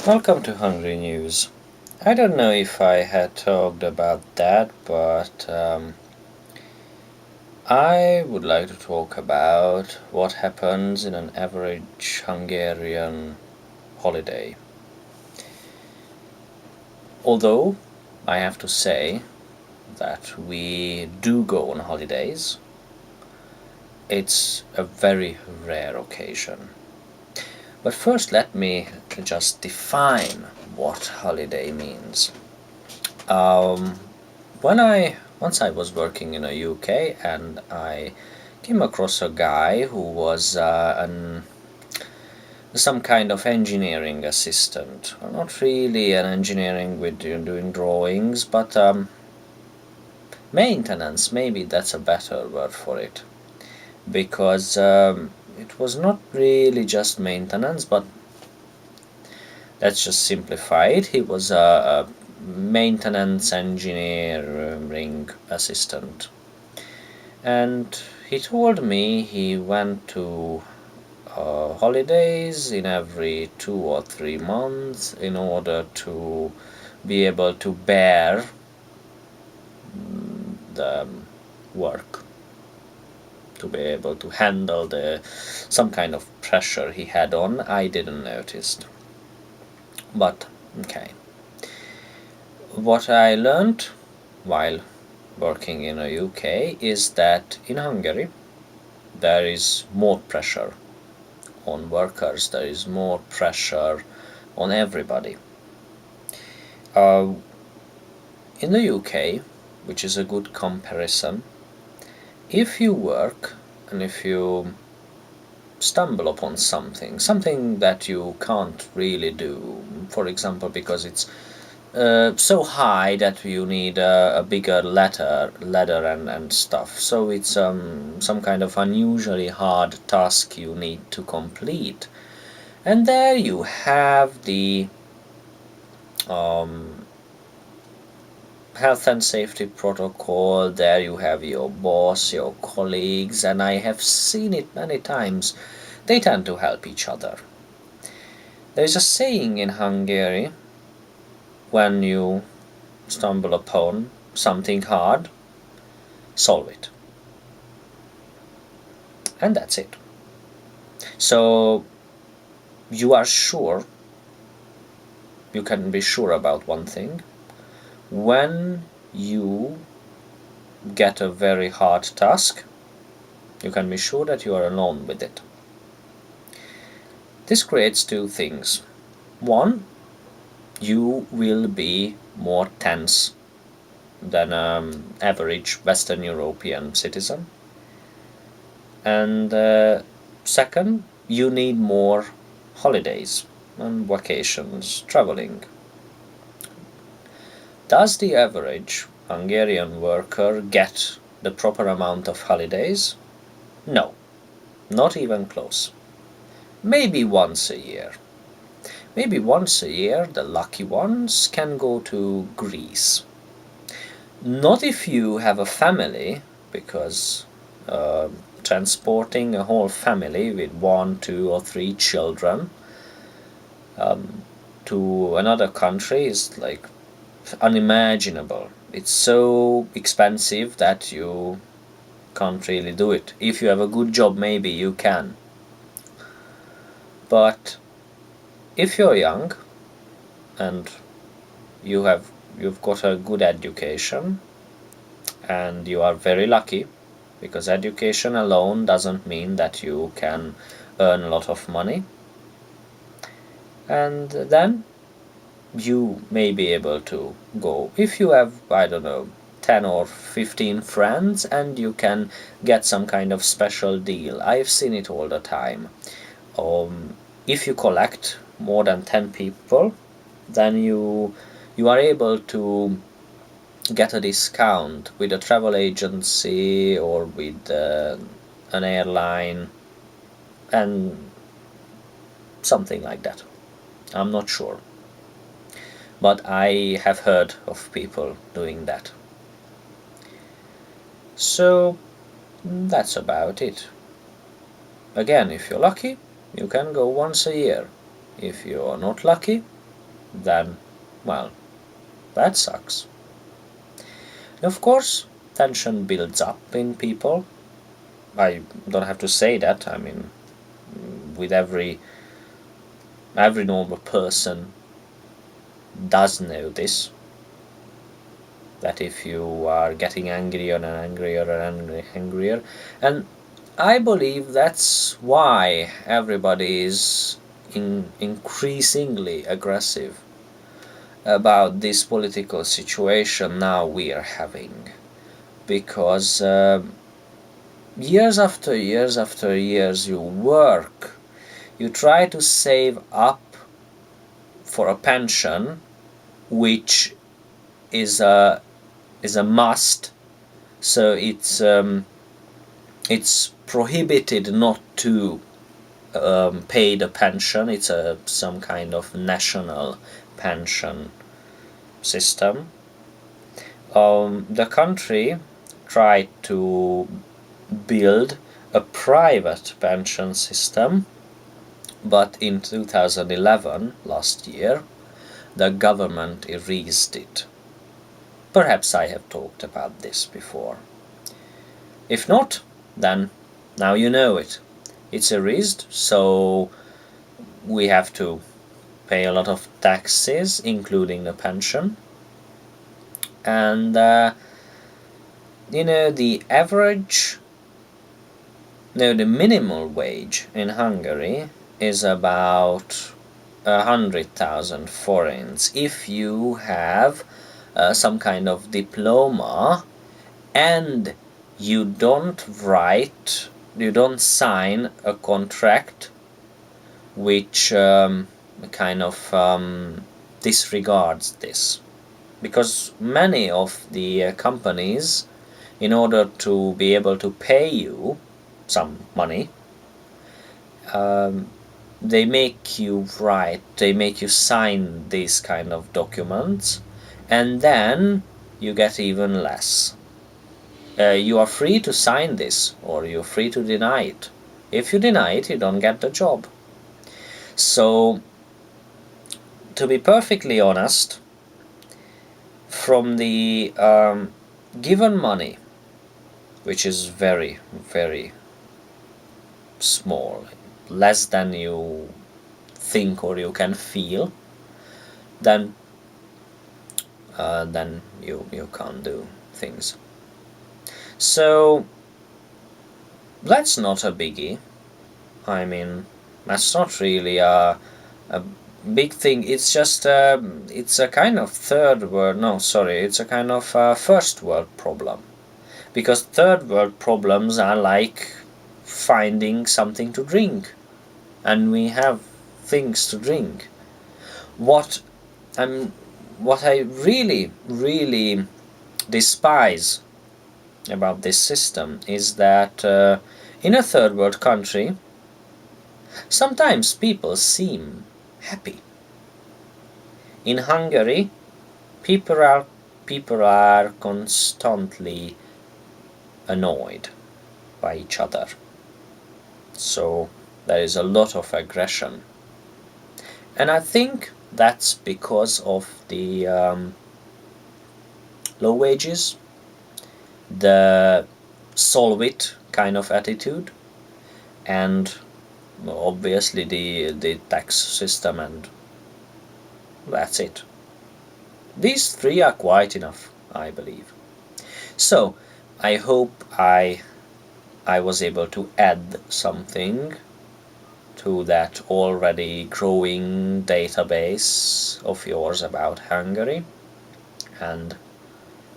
Welcome to Hungry News. I don't know if I had talked about that, but I would like to talk about what happens in an average Hungarian holiday. Although I have to say that we do go on holidays, it's a very rare occasion. But first, let me just define what holiday means. Um, once I was working in the UK and I came across a guy who was some kind of engineering assistant. Well, not really an engineering with doing drawings, but maintenance. Maybe that's a better word for it, because it was not really just maintenance, but let's just simplify it. He was a maintenance engineering assistant, and he told me he went to holidays in every 2 or 3 months in order to be able to bear the work, to be able to handle the some kind of pressure he had on. I didn't notice, but okay. What I learned while working in the UK is that in Hungary there is more pressure on workers, there is more pressure on everybody. In the UK, which is a good comparison, if you work and if you stumble upon something that you can't really do, for example, because it's so high that you need a bigger ladder and stuff. So it's some kind of unusually hard task you need to complete. And there you have the health and safety protocol. There you have your boss, your colleagues, and I have seen it many times. They tend to help each other. There is a saying in Hungary: when you stumble upon something hard, solve it. And that's it. So you are sure, you can be sure about one thing: when you get a very hard task, you can be sure that you are alone with it. This creates two things. One, you will be more tense than an average Western European citizen. And second, you need more holidays and vacations, traveling. Does the average Hungarian worker get the proper amount of holidays? No, not even close. Maybe once a year. Maybe once a year the lucky ones can go to Greece. Not if you have a family, because transporting a whole family with 1, 2, or 3 children to another country is like unimaginable. It's so expensive that you can't really do it. If you have a good job, maybe you can. But if you're young and you've got a good education and you are very lucky, because education alone doesn't mean that you can earn a lot of money, and then you may be able to go. If you have, I don't know, 10 or 15 friends and you can get some kind of special deal. I've seen it all the time. If you collect more than 10 people, then you are able to get a discount with a travel agency or with an airline and something like that. I'm not sure, but I have heard of people doing that. So that's about it. Again, if you're lucky, you can go once a year. If you're not lucky, then, well, that sucks. Of course, tension builds up in people. I don't have to say that. I mean, with every normal person does know this, that if you are getting angrier and angrier and angrier, and I believe that's why everybody is increasingly aggressive about this political situation now we are having, because years after years after years you work, you try to save up for a pension, which is a must. So it's prohibited not to pay the pension. It's some kind of national pension system. The country tried to build a private pension system, but in 2011, last year, the government erased it. Perhaps I have talked about this before. If not, then now you know it. It's erased, so we have to pay a lot of taxes, including the pension. And the average, no, the minimal wage in Hungary is about 100,000 forints if you have some kind of diploma and you don't sign a contract which kind of disregards this. Because many of the companies, in order to be able to pay you some money, they make you sign these kind of documents, and then you get even less. You are free to sign this, or you're free to deny it. If you deny it, you don't get the job. So, to be perfectly honest, from the given money, which is very, very small, less than you think or you can feel, then you can't do things. So that's not a biggie. I mean, that's not really a big thing. It's just it's a kind of it's a kind of first world problem, because third world problems are like finding something to drink, and we have things to drink. What I really, really despise about this system is that in a third world country, sometimes people seem happy. In Hungary, people are constantly annoyed by each other. So there is a lot of aggression. And I think that's because of the low wages, the solve it kind of attitude, and obviously the tax system, and that's it. These three are quite enough, I believe. So I hope I was able to add something to that already growing database of yours about Hungary, and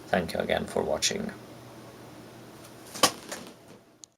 thank you again for watching.